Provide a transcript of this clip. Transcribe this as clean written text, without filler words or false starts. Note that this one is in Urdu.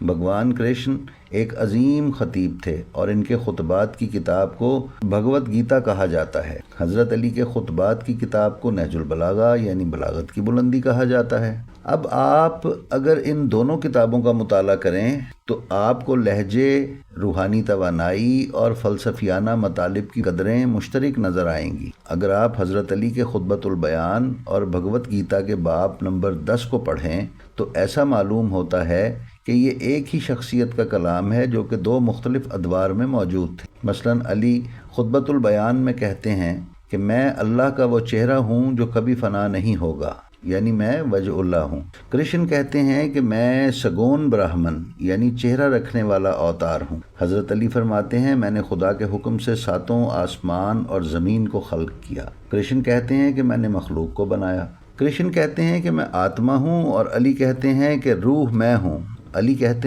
بھگوان کرشن ایک عظیم خطیب تھے اور ان کے خطبات کی کتاب کو بھگوت گیتا کہا جاتا ہے۔ حضرت علی کے خطبات کی کتاب کو نہج البلاغہ یعنی بلاغت کی بلندی کہا جاتا ہے۔ اب آپ اگر ان دونوں کتابوں کا مطالعہ کریں تو آپ کو لہجے، روحانی توانائی اور فلسفیانہ مطالب کی قدریں مشترک نظر آئیں گی۔ اگر آپ حضرت علی کے خطبۃ البیان اور بھگوت گیتا کے باب نمبر 10 کو پڑھیں تو ایسا معلوم ہوتا ہے کہ یہ ایک ہی شخصیت کا کلام ہے جو کہ دو مختلف ادوار میں موجود تھے۔ مثلا علی خطبۃ البیان میں کہتے ہیں کہ میں اللہ کا وہ چہرہ ہوں جو کبھی فنا نہیں ہوگا، یعنی میں وجہ اللہ ہوں۔ کرشن کہتے ہیں کہ میں سگون برہمن یعنی چہرہ رکھنے والا اوتار ہوں۔ حضرت علی فرماتے ہیں میں نے خدا کے حکم سے 7 آسمان اور زمین کو خلق کیا۔ کرشن کہتے ہیں کہ میں نے مخلوق کو بنایا۔ کرشن کہتے ہیں کہ میں آتما ہوں اور علی کہتے ہیں کہ روح میں ہوں۔ علی کہتے ہیں